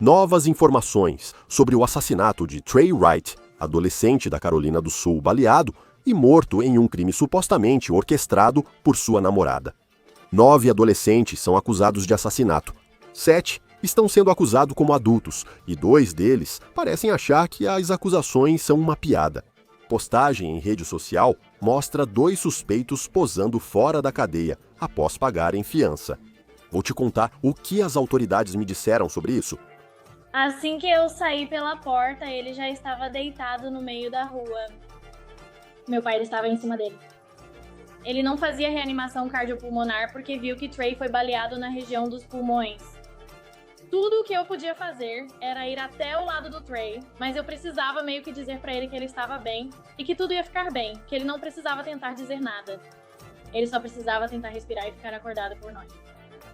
Novas informações sobre o assassinato de Trey Wright, adolescente da Carolina do Sul baleado e morto em um crime supostamente orquestrado por sua namorada. 9 adolescentes são acusados de assassinato. 7 estão sendo acusados como adultos e 2 deles parecem achar que as acusações são uma piada. Postagem em rede social mostra 2 suspeitos posando fora da cadeia após pagarem fiança. Vou te contar o que as autoridades me disseram sobre isso. Assim que eu saí pela porta, ele já estava deitado no meio da rua. Meu pai estava em cima dele. Ele não fazia reanimação cardiopulmonar porque viu que Trey foi baleado na região dos pulmões. Tudo o que eu podia fazer era ir até o lado do Trey, mas eu precisava meio que dizer pra ele que ele estava bem e que tudo ia ficar bem, que ele não precisava tentar dizer nada. Ele só precisava tentar respirar e ficar acordado por nós.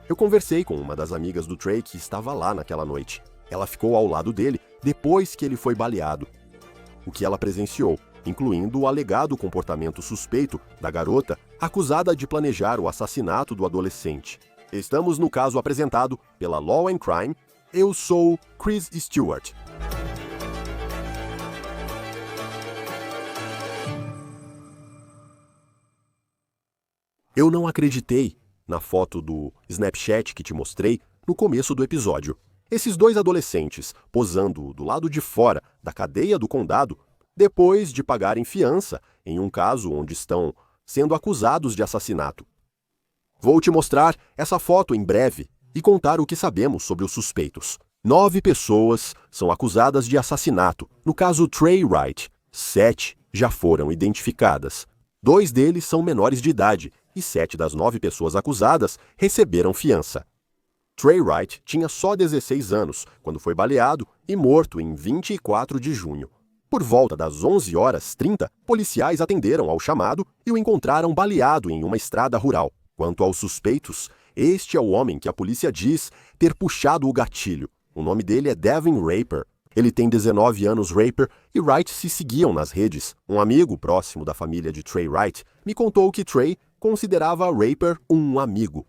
Eu conversei com uma das amigas do Trey que estava lá naquela noite. Ela ficou ao lado dele depois que ele foi baleado. O que ela presenciou, incluindo o alegado comportamento suspeito da garota acusada de planejar o assassinato do adolescente. Estamos no caso apresentado pela Law and Crime. Eu sou Chris Stewart. Eu não acreditei na foto do Snapchat que te mostrei no começo do episódio. Esses 2 adolescentes posando do lado de fora da cadeia do condado depois de pagarem fiança em um caso onde estão sendo acusados de assassinato. Vou te mostrar essa foto em breve e contar o que sabemos sobre os suspeitos. 9 pessoas são acusadas de assassinato no caso Trey Wright. 7 já foram identificadas. 2 deles são menores de idade e 7 das 9 pessoas acusadas receberam fiança. Trey Wright tinha só 16 anos quando foi baleado e morto em 24 de junho. Por volta das 11h30, policiais atenderam ao chamado e o encontraram baleado em uma estrada rural. Quanto aos suspeitos, este é o homem que a polícia diz ter puxado o gatilho. O nome dele é Devin Raper. Ele tem 19 anos. Raper e Wright se seguiam nas redes. Um amigo próximo da família de Trey Wright me contou que Trey considerava Raper um amigo.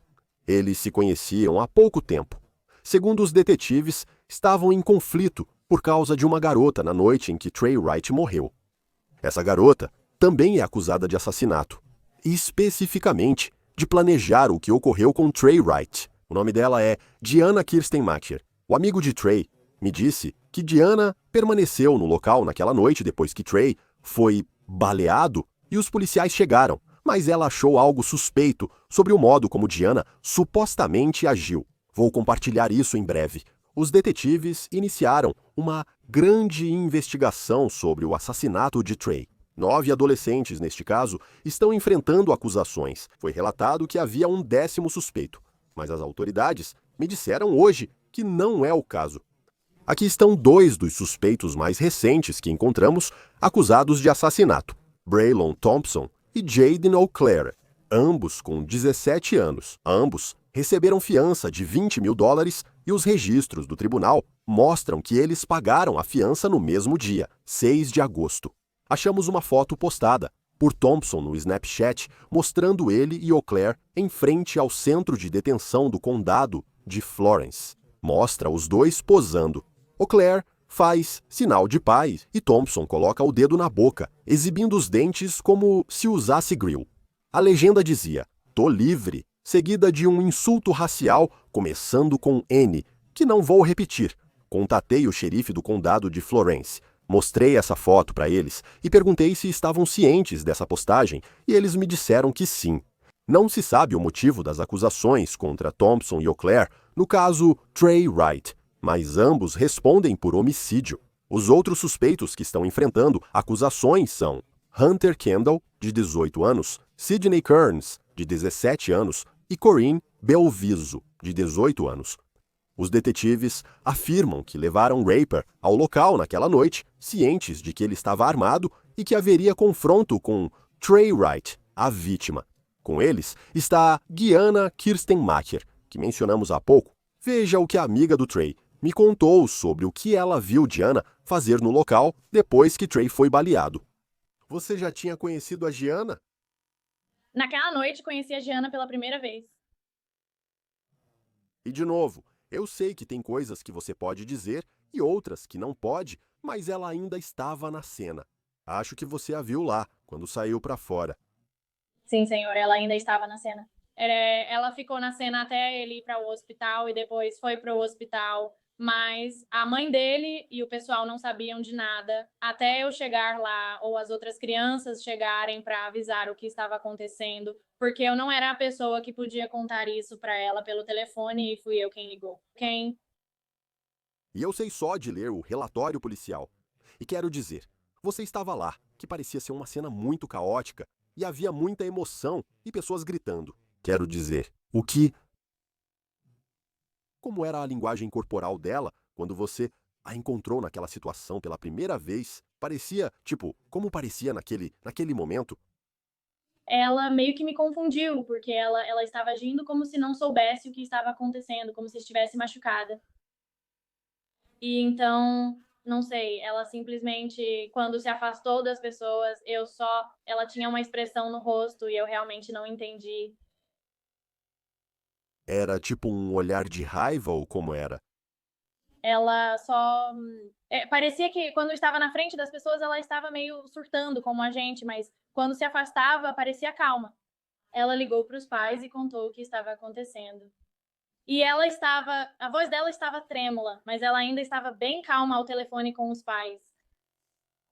Eles se conheciam há pouco tempo. Segundo os detetives, estavam em conflito por causa de uma garota na noite em que Trey Wright morreu. Essa garota também é acusada de assassinato, e especificamente de planejar o que ocorreu com Trey Wright. O nome dela é Diana Kirsten Macher. O amigo de Trey me disse que Diana permaneceu no local naquela noite depois que Trey foi baleado e os policiais chegaram, mas ela achou algo suspeito sobre o modo como Diana supostamente agiu. Vou compartilhar isso em breve. Os detetives iniciaram uma grande investigação sobre o assassinato de Trey. 9 adolescentes, neste caso, estão enfrentando acusações. Foi relatado que havia um 10º suspeito, mas as autoridades me disseram hoje que não é o caso. Aqui estão 2 dos suspeitos mais recentes que encontramos acusados de assassinato: Braylon Thompson e Jaden O'Clair, ambos com 17 anos. Ambos receberam fiança de $20 mil e os registros do tribunal mostram que eles pagaram a fiança no mesmo dia, 6 de agosto. Achamos uma foto postada por Thompson no Snapchat mostrando ele e O'Clair em frente ao centro de detenção do condado de Florence. Mostra os 2 posando. O'Clair faz sinal de paz e Thompson coloca o dedo na boca, exibindo os dentes como se usasse grill. A legenda dizia: "Tô livre", seguida de um insulto racial começando com N, que não vou repetir. Contatei o xerife do condado de Florence. Mostrei essa foto para eles e perguntei se estavam cientes dessa postagem e eles me disseram que sim. Não se sabe o motivo das acusações contra Thompson e O'Clair no caso Trey Wright, mas ambos respondem por homicídio. Os outros suspeitos que estão enfrentando acusações são Hunter Kendall, de 18 anos, Sidney Kearns, de 17 anos, e Corinne Belviso, de 18 anos. Os detetives afirmam que levaram Raper ao local naquela noite, cientes de que ele estava armado e que haveria confronto com Trey Wright, a vítima. Com eles está Diana Kirsten Macher, que mencionamos há pouco. Veja o que a amiga do Trey me contou sobre o que ela viu Diana fazer no local depois que Trey foi baleado. Você já tinha conhecido a Diana? Naquela noite, conheci a Giana pela primeira vez. E de novo, Eu sei que tem coisas que você pode dizer e outras que não pode, mas ela ainda estava na cena. Acho que você a viu lá, quando saiu para fora. Sim, senhor, ela ainda estava na cena. Ela ficou na cena até ele ir para o hospital e depois foi para o hospital, mas a mãe dele e o pessoal não sabiam de nada até eu chegar lá ou as outras crianças chegarem para avisar o que estava acontecendo, porque eu não era a pessoa que podia contar isso para ela pelo telefone e fui eu quem ligou. E eu sei só de ler o relatório policial. E quero dizer, você estava lá, que parecia ser uma cena muito caótica, e havia muita emoção e pessoas gritando. Quero dizer, como era a linguagem corporal dela quando você a encontrou naquela situação pela primeira vez? Parecia, como parecia naquele momento? Ela meio que me confundiu, porque ela estava agindo como se não soubesse o que estava acontecendo, como se estivesse machucada. E então, não sei, ela simplesmente, quando se afastou das pessoas, ela tinha uma expressão no rosto e eu realmente não entendi. Era tipo um olhar de raiva ou como era? Ela só parecia que quando estava na frente das pessoas ela estava meio surtando como a gente, mas quando se afastava parecia calma. Ela ligou para os pais e contou o que estava acontecendo. E a voz dela estava trêmula, mas ela ainda estava bem calma ao telefone com os pais.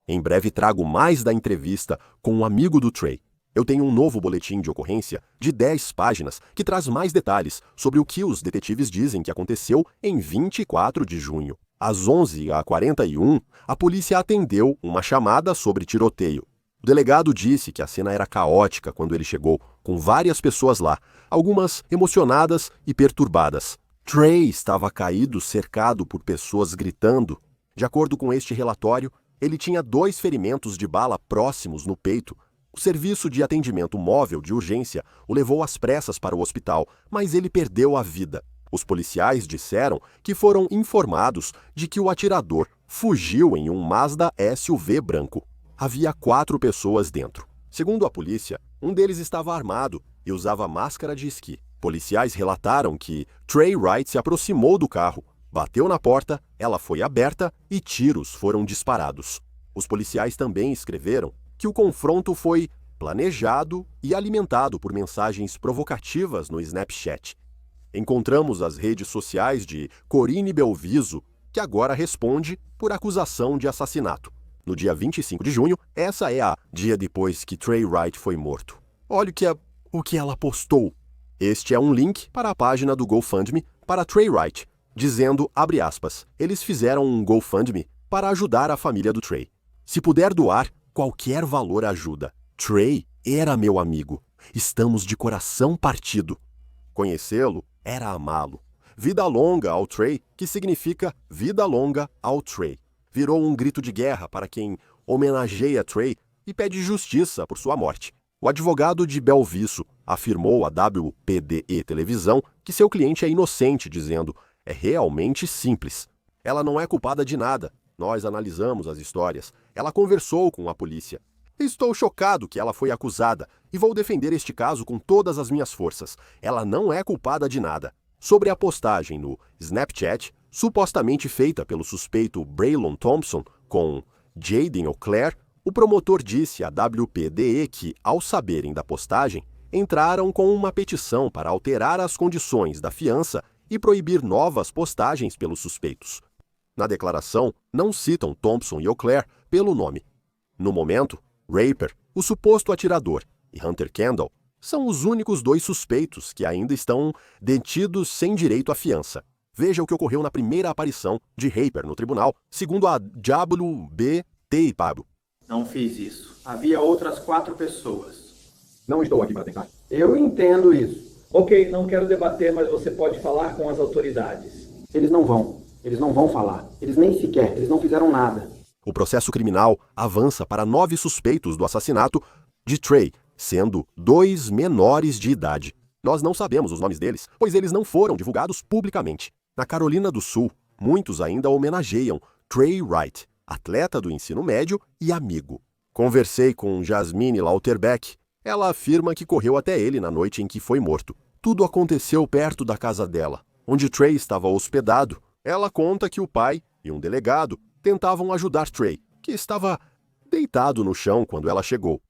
Em breve trago mais da entrevista com um amigo do Trey. Eu tenho um novo boletim de ocorrência de 10 páginas que traz mais detalhes sobre o que os detetives dizem que aconteceu em 24 de junho. Às 11h41, a polícia atendeu uma chamada sobre tiroteio. O delegado disse que a cena era caótica quando ele chegou, com várias pessoas lá, algumas emocionadas e perturbadas. Trey estava caído, cercado por pessoas gritando. De acordo com este relatório, ele tinha 2 ferimentos de bala próximos no peito. O serviço de atendimento móvel de urgência o levou às pressas para o hospital, mas ele perdeu a vida. Os policiais disseram que foram informados de que o atirador fugiu em um Mazda SUV branco. Havia 4 pessoas dentro. Segundo a polícia, um deles estava armado e usava máscara de esqui. Policiais relataram que Trey Wright se aproximou do carro, bateu na porta, ela foi aberta e tiros foram disparados. Os policiais também escreveram que o confronto foi planejado e alimentado por mensagens provocativas no Snapchat. Encontramos as redes sociais de Corinne Belviso, que agora responde por acusação de assassinato. No dia 25 de junho, essa é a dia depois que Trey Wright foi morto. Olha o que ela postou. Este é um link para a página do GoFundMe para Trey Wright, dizendo, abre aspas, eles fizeram um GoFundMe para ajudar a família do Trey. Se puder doar, qualquer valor ajuda. Trey era meu amigo. Estamos de coração partido. Conhecê-lo era amá-lo. Vida longa ao Trey, que significa vida longa ao Trey. Virou um grito de guerra para quem homenageia Trey e pede justiça por sua morte. O advogado de Belviso afirmou à WPDE Televisão que seu cliente é inocente, dizendo, é realmente simples. Ela não é culpada de nada. Nós analisamos as histórias. Ela conversou com a polícia. Estou chocado que ela foi acusada e vou defender este caso com todas as minhas forças. Ela não é culpada de nada. Sobre a postagem no Snapchat, supostamente feita pelo suspeito Braylon Thompson com Jaden O'Clair, o promotor disse à WPDE que, ao saberem da postagem, entraram com uma petição para alterar as condições da fiança e proibir novas postagens pelos suspeitos. Na declaração, não citam Thompson e O'Clair pelo nome. No momento, Raper, o suposto atirador, e Hunter Kendall são os únicos 2 suspeitos que ainda estão detidos sem direito à fiança. Veja o que ocorreu na primeira aparição de Raper no tribunal, segundo a WBT Pablo. Não fiz isso. Havia outras 4 pessoas. Não estou aqui para tentar. Eu entendo isso. Ok, não quero debater, mas você pode falar com as autoridades. Eles não vão falar. Eles não fizeram nada. O processo criminal avança para 9 suspeitos do assassinato de Trey, sendo 2 menores de idade. Nós não sabemos os nomes deles, pois eles não foram divulgados publicamente. Na Carolina do Sul, muitos ainda homenageiam Trey Wright, atleta do ensino médio e amigo. Conversei com Jasmine Lauterbeck. Ela afirma que correu até ele na noite em que foi morto. Tudo aconteceu perto da casa dela. onde Trey estava hospedado. Ela conta que o pai e um delegado tentavam ajudar Trey, que estava deitado no chão quando ela chegou.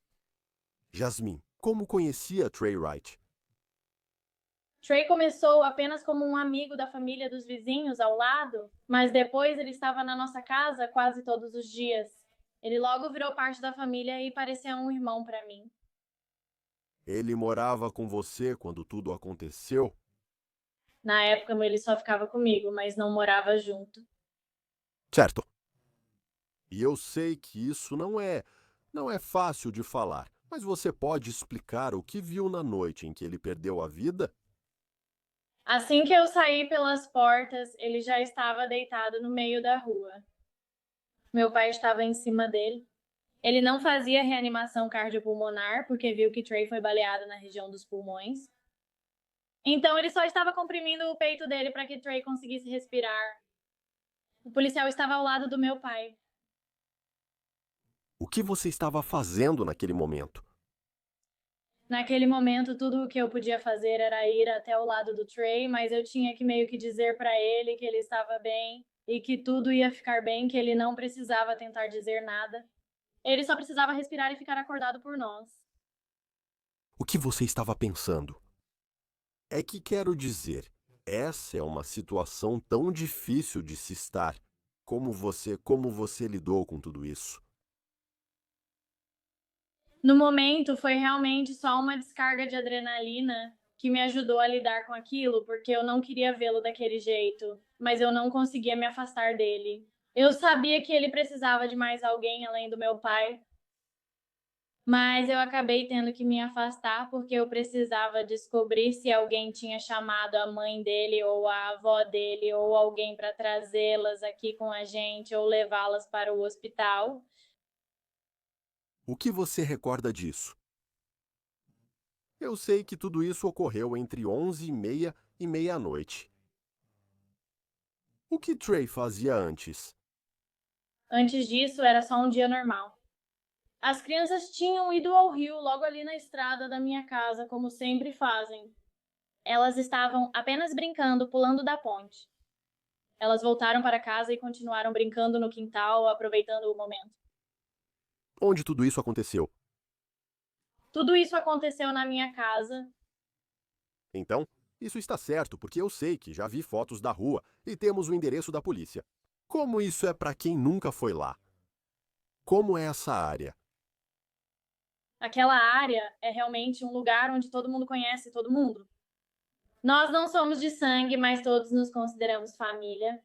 Jasmine, como conhecia Trey Wright? Trey começou apenas como um amigo da família dos vizinhos ao lado, mas depois ele estava na nossa casa quase todos os dias. Ele logo virou parte da família e parecia um irmão para mim. Ele morava com você quando tudo aconteceu? Na época ele só ficava comigo, mas não morava junto. Certo. E eu sei que isso não é fácil de falar, mas você pode explicar o que viu na noite em que ele perdeu a vida? Assim que eu saí pelas portas, ele já estava deitado no meio da rua. Meu pai estava em cima dele. Ele não fazia reanimação cardiopulmonar porque viu que Trey foi baleado na região dos pulmões. Então ele só estava comprimindo o peito dele para que Trey conseguisse respirar. O policial estava ao lado do meu pai. O que você estava fazendo naquele momento? Naquele momento, tudo o que eu podia fazer era ir até o lado do Trey, mas eu tinha que meio que dizer para ele que ele estava bem e que tudo ia ficar bem, que ele não precisava tentar dizer nada. Ele só precisava respirar e ficar acordado por nós. O que você estava pensando? É que quero dizer, essa é uma situação tão difícil de se estar. Como você lidou com tudo isso? No momento, foi realmente só uma descarga de adrenalina que me ajudou a lidar com aquilo, porque eu não queria vê-lo daquele jeito, mas eu não conseguia me afastar dele. Eu sabia que ele precisava de mais alguém além do meu pai, mas eu acabei tendo que me afastar porque eu precisava descobrir se alguém tinha chamado a mãe dele ou a avó dele ou alguém para trazê-las aqui com a gente ou levá-las para o hospital. O que você recorda disso? Eu sei que tudo isso ocorreu entre 11h30 e meia-noite. O que Trey fazia antes? Antes disso, era só um dia normal. As crianças tinham ido ao rio logo ali na estrada da minha casa, como sempre fazem. Elas estavam apenas brincando, pulando da ponte. Elas voltaram para casa e continuaram brincando no quintal, aproveitando o momento. Onde tudo isso aconteceu? Tudo isso aconteceu na minha casa. Então, isso está certo, porque eu sei que já vi fotos da rua e temos o endereço da polícia. Como isso é para quem nunca foi lá? Como é essa área? Aquela área é realmente um lugar onde todo mundo conhece todo mundo. Nós não somos de sangue, mas todos nos consideramos família.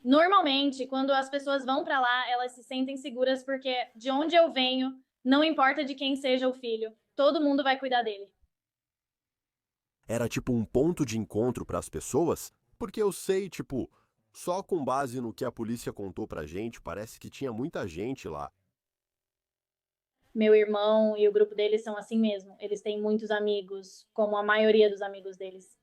Normalmente, quando as pessoas vão para lá, elas se sentem seguras porque de onde eu venho, não importa de quem seja o filho, todo mundo vai cuidar dele. Era tipo um ponto de encontro para as pessoas? Porque eu sei, tipo, só com base no que a polícia contou pra gente, parece que tinha muita gente lá. Meu irmão e o grupo deles são assim mesmo. Eles têm muitos amigos, como a maioria dos amigos deles.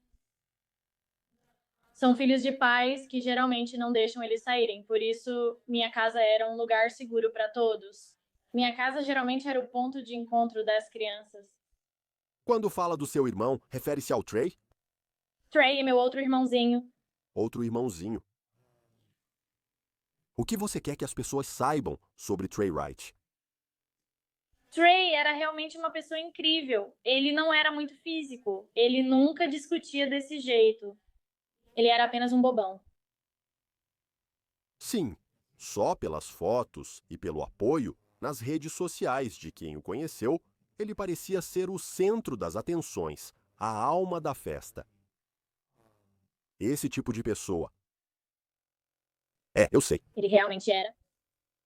São filhos de pais que geralmente não deixam eles saírem, por isso minha casa era um lugar seguro para todos. Minha casa geralmente era o ponto de encontro das crianças. Quando fala do seu irmão, refere-se ao Trey? Trey é meu outro irmãozinho. Outro irmãozinho. O que você quer que as pessoas saibam sobre Trey Wright? Trey era realmente uma pessoa incrível. Ele não era muito físico. Ele nunca discutia desse jeito. Ele era apenas um bobão. Sim, só pelas fotos e pelo apoio nas redes sociais de quem o conheceu, ele parecia ser o centro das atenções, a alma da festa. Esse tipo de pessoa. É, eu sei. Ele realmente era.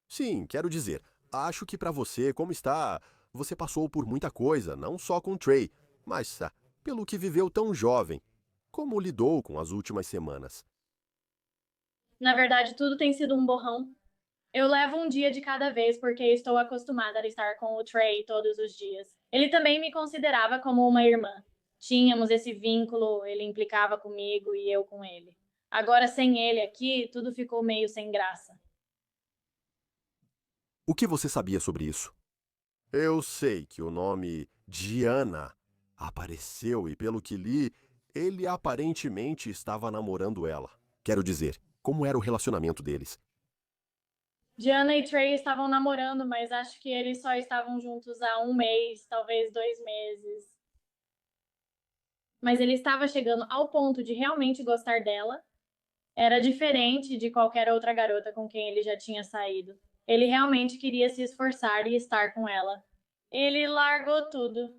Sim, quero dizer, acho que pra você, como está, você passou por muita coisa, não só com Trey, mas pelo que viveu tão jovem. Como lidou com as últimas semanas? Na verdade, tudo tem sido um borrão. Eu levo um dia de cada vez porque estou acostumada a estar com o Trey todos os dias. Ele também me considerava como uma irmã. Tínhamos esse vínculo, ele implicava comigo e eu com ele. Agora, sem ele aqui, tudo ficou meio sem graça. O que você sabia sobre isso? Eu sei que o nome Diana apareceu e, pelo que li, Ele aparentemente estava namorando ela. Quero dizer, como era o relacionamento deles? Diana e Trey estavam namorando, mas acho que eles só estavam juntos há 1 mês, talvez 2 meses. Mas ele estava chegando ao ponto de realmente gostar dela. Era diferente de qualquer outra garota com quem ele já tinha saído. Ele realmente queria se esforçar e estar com ela. Ele largou tudo.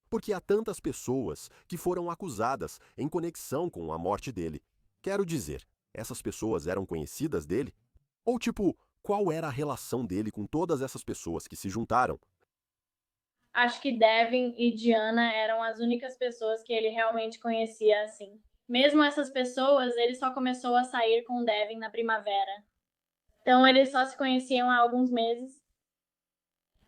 Porque há tantas pessoas que foram acusadas em conexão com a morte dele. Quero dizer, essas pessoas eram conhecidas dele? Ou tipo, qual era a relação dele com todas essas pessoas que se juntaram? Acho que Devin e Diana eram as únicas pessoas que ele realmente conhecia assim. Mesmo essas pessoas, ele só começou a sair com Devin na primavera. Então eles só se conheciam há alguns meses.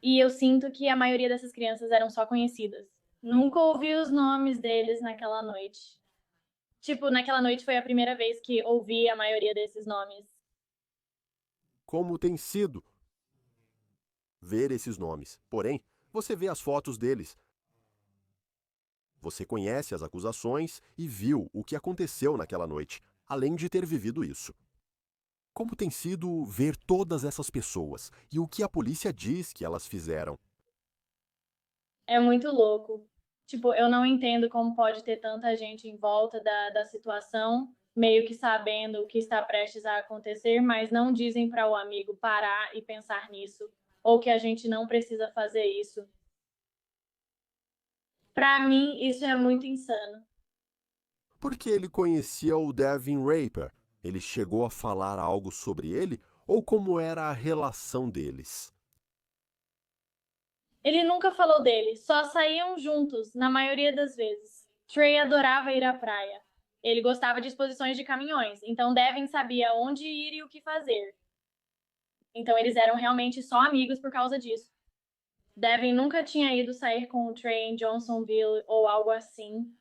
E eu sinto que a maioria dessas crianças eram só conhecidas. Nunca ouvi os nomes deles naquela noite. Tipo, naquela noite foi a primeira vez que ouvi a maioria desses nomes. Como tem sido ver esses nomes? Porém, você vê as fotos deles. Você conhece as acusações e viu o que aconteceu naquela noite, além de ter vivido isso. Como tem sido ver todas essas pessoas e o que a polícia diz que elas fizeram? É muito louco. Tipo, eu não entendo como pode ter tanta gente em volta da situação, meio que sabendo o que está prestes a acontecer, mas não dizem para o amigo parar e pensar nisso, ou que a gente não precisa fazer isso. Para mim, isso é muito insano. Porque ele conhecia o Devin Raper. Ele chegou a falar algo sobre ele ou como era a relação deles? Ele nunca falou dele, só saíam juntos, na maioria das vezes. Trey adorava ir à praia. Ele gostava de exposições de caminhões, então Devin sabia onde ir e o que fazer. Então eles eram realmente só amigos por causa disso. Devin nunca tinha ido sair com o Trey em Johnsonville ou algo assim.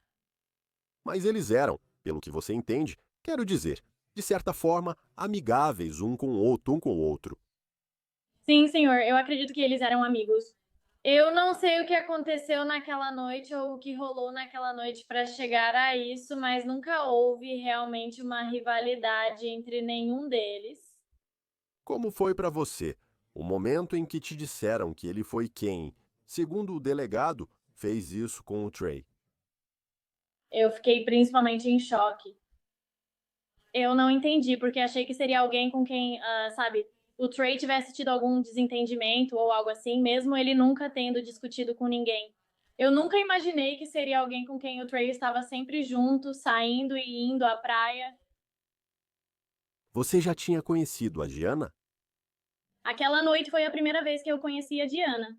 Mas eles eram, pelo que você entende, quero dizer, de certa forma, amigáveis um com o outro. Sim, senhor, eu acredito que eles eram amigos. Eu não sei o que aconteceu naquela noite ou o que rolou naquela noite para chegar a isso, mas nunca houve realmente uma rivalidade entre nenhum deles. Como foi para você o momento em que te disseram que ele foi quem, segundo o delegado, fez isso com o Trey? Eu fiquei principalmente em choque. Eu não entendi, porque achei que seria alguém com quem, sabe, o Trey tivesse tido algum desentendimento ou algo assim, mesmo ele nunca tendo discutido com ninguém. Eu nunca imaginei que seria alguém com quem o Trey estava sempre junto, saindo e indo à praia. Você já tinha conhecido a Diana? Aquela noite foi a primeira vez que eu conheci a Diana.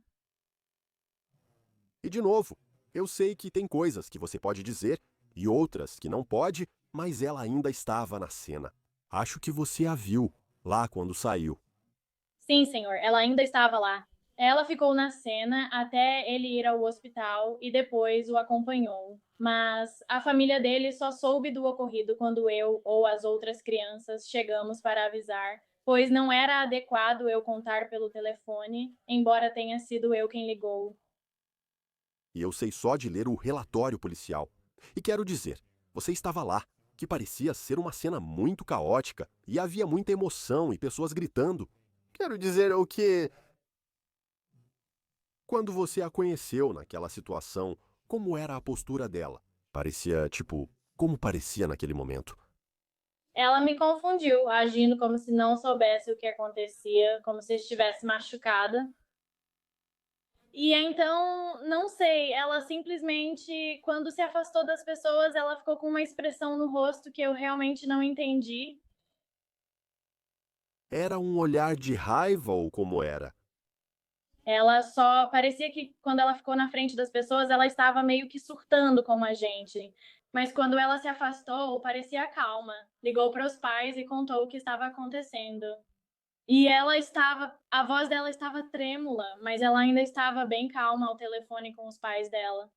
E de novo, eu sei que tem coisas que você pode dizer e outras que não pode, mas ela ainda estava na cena. Acho que você a viu lá quando saiu. Sim, senhor, ela ainda estava lá. Ela ficou na cena até ele ir ao hospital e depois o acompanhou. Mas a família dele só soube do ocorrido quando eu ou as outras crianças chegamos para avisar, pois não era adequado eu contar pelo telefone, embora tenha sido eu quem ligou. E eu sei só de ler o relatório policial. E quero dizer, você estava lá, que parecia ser uma cena muito caótica e havia muita emoção e pessoas gritando. Quero dizer o que. Quando você a conheceu naquela situação, como era a postura dela? Parecia, tipo, como parecia naquele momento? Ela me confundiu, agindo como se não soubesse o que acontecia, como se estivesse machucada. E então, não sei, ela simplesmente, quando se afastou das pessoas, ela ficou com uma expressão no rosto que eu realmente não entendi. Era um olhar de raiva ou como era? Ela só parecia que quando ela ficou na frente das pessoas, ela estava meio que surtando com a gente. Mas quando ela se afastou, parecia calma. Ligou para os pais e contou o que estava acontecendo. E a voz dela estava trêmula, mas ela ainda estava bem calma ao telefone com os pais dela.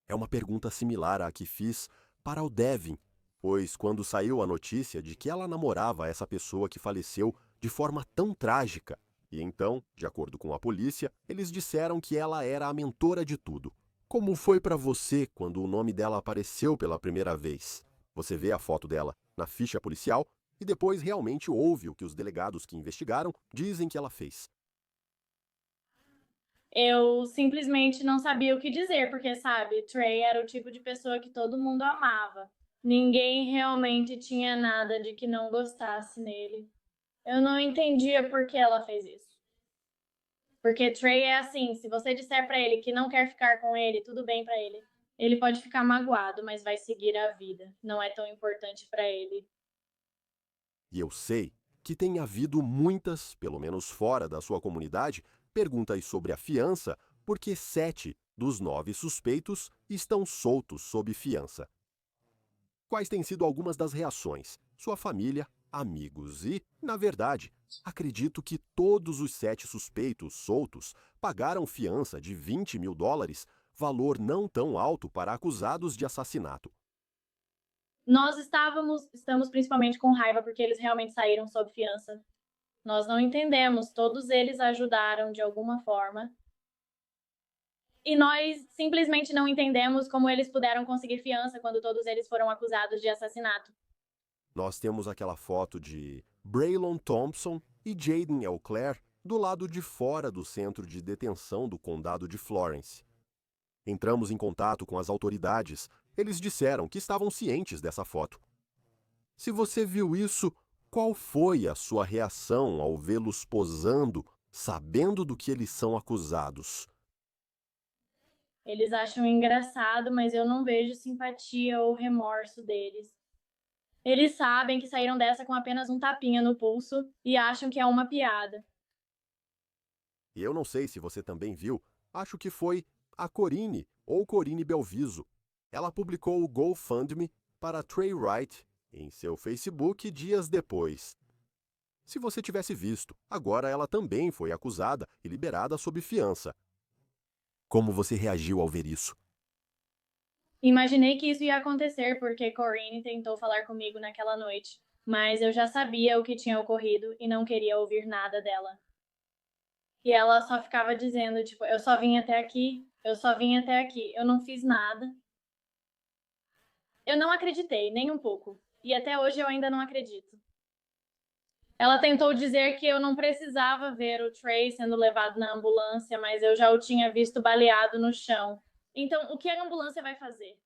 É uma pergunta similar à que fiz para o Devin, pois quando saiu a notícia de que ela namorava essa pessoa que faleceu de forma tão trágica, e então, de acordo com a polícia, eles disseram que ela era a mentora de tudo. Como foi para você quando o nome dela apareceu pela primeira vez? Você vê a foto dela na ficha policial e depois realmente ouve o que os delegados que investigaram dizem que ela fez. Eu simplesmente não sabia o que dizer, porque, sabe, Trey era o tipo de pessoa que todo mundo amava. Ninguém realmente tinha nada de que não gostasse nele. Eu não entendia por que ela fez isso. Porque Trey é assim, se você disser pra ele que não quer ficar com ele, tudo bem pra ele. Ele pode ficar magoado, mas vai seguir a vida. Não é tão importante pra ele. E eu sei que tem havido muitas, pelo menos fora da sua comunidade, perguntas sobre a fiança, porque 7 dos 9 suspeitos estão soltos sob fiança. Quais têm sido algumas das reações? Sua família, amigos e, na verdade, acredito que todos os 7 suspeitos soltos pagaram fiança de $20.000, valor não tão alto para acusados de assassinato. Nós estamos principalmente com raiva porque eles realmente saíram sob fiança. Nós não entendemos, todos eles ajudaram de alguma forma. E nós simplesmente não entendemos como eles puderam conseguir fiança quando todos eles foram acusados de assassinato. Nós temos aquela foto de Braylon Thompson e Jaden Elclair do lado de fora do centro de detenção do condado de Florence. Entramos em contato com as autoridades. Eles disseram que estavam cientes dessa foto. Se você viu isso, qual foi a sua reação ao vê-los posando, sabendo do que eles são acusados? Eles acham engraçado, mas eu não vejo simpatia ou remorso deles. Eles sabem que saíram dessa com apenas um tapinha no pulso e acham que é uma piada. E eu não sei se você também viu, acho que foi a Corine ou Corine Belviso. Ela publicou o GoFundMe para Trey Wright em seu Facebook dias depois. Se você tivesse visto, agora ela também foi acusada e liberada sob fiança. Como você reagiu ao ver isso? Imaginei que isso ia acontecer porque Corinne tentou falar comigo naquela noite, mas eu já sabia o que tinha ocorrido e não queria ouvir nada dela. E ela só ficava dizendo, tipo, eu só vim até aqui, eu não fiz nada. Eu não acreditei, nem um pouco. E até hoje eu ainda não acredito. Ela tentou dizer que eu não precisava ver o Trey sendo levado na ambulância, mas eu já o tinha visto baleado no chão. Então, o que a ambulância vai fazer?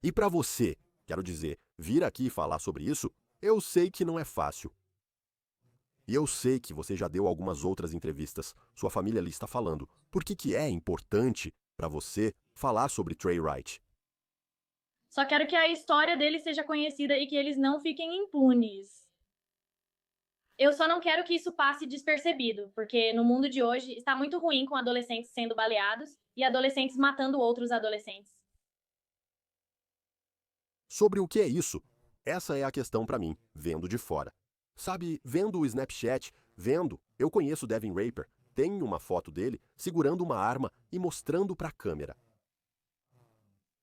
E para você, quero dizer, vir aqui falar sobre isso, eu sei que não é fácil. E eu sei que você já deu algumas outras entrevistas. Sua família ali está falando. Por que é importante para você falar sobre Trey Wright? Só quero que a história deles seja conhecida e que eles não fiquem impunes. Eu só não quero que isso passe despercebido, porque no mundo de hoje está muito ruim com adolescentes sendo baleados e adolescentes matando outros adolescentes. Sobre o que é isso? Essa é a questão para mim, vendo de fora. Sabe, vendo o Snapchat, eu conheço Devin Raper, tenho uma foto dele segurando uma arma e mostrando para a câmera.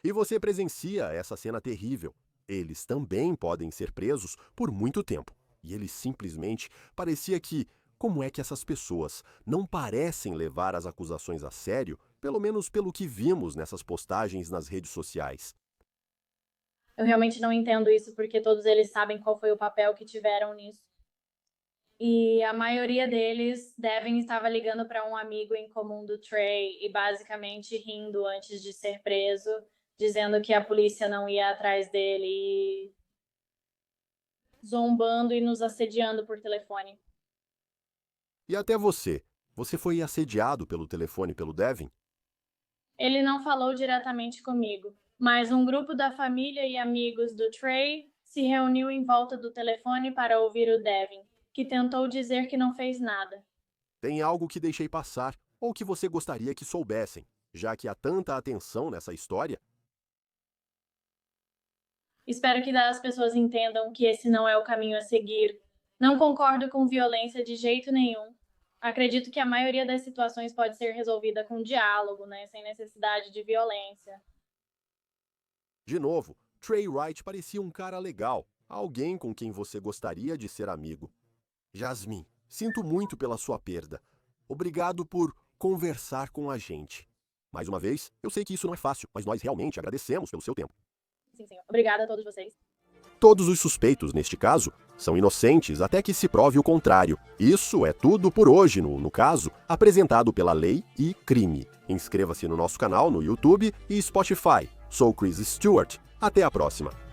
E você presencia essa cena terrível. Eles também podem ser presos por muito tempo. E ele simplesmente parecia que, como é que essas pessoas não parecem levar as acusações a sério, pelo menos pelo que vimos nessas postagens nas redes sociais? Eu realmente não entendo isso, porque todos eles sabem qual foi o papel que tiveram nisso. E a maioria deles devem estar ligando para um amigo em comum do Trey e basicamente rindo antes de ser preso, dizendo que a polícia não ia atrás dele e zombando e nos assediando por telefone. E até você foi assediado pelo telefone pelo Devin? Ele não falou diretamente comigo, mas um grupo da família e amigos do Trey se reuniu em volta do telefone para ouvir o Devin, que tentou dizer que não fez nada. Tem algo que deixei passar ou que você gostaria que soubessem, já que há tanta atenção nessa história? Espero que as pessoas entendam que esse não é o caminho a seguir. Não concordo com violência de jeito nenhum. Acredito que a maioria das situações pode ser resolvida com diálogo, né, sem necessidade de violência. De novo, Trey Wright parecia um cara legal, alguém com quem você gostaria de ser amigo. Jasmine, sinto muito pela sua perda. Obrigado por conversar com a gente. Mais uma vez, eu sei que isso não é fácil, mas nós realmente agradecemos pelo seu tempo. Sim, senhor. Obrigada a todos vocês. Todos os suspeitos, neste caso, são inocentes até que se prove o contrário. Isso é tudo por hoje no caso, apresentado pela Lei e Crime. Inscreva-se no nosso canal no YouTube e Spotify. Sou Chris Stewart. Até a próxima.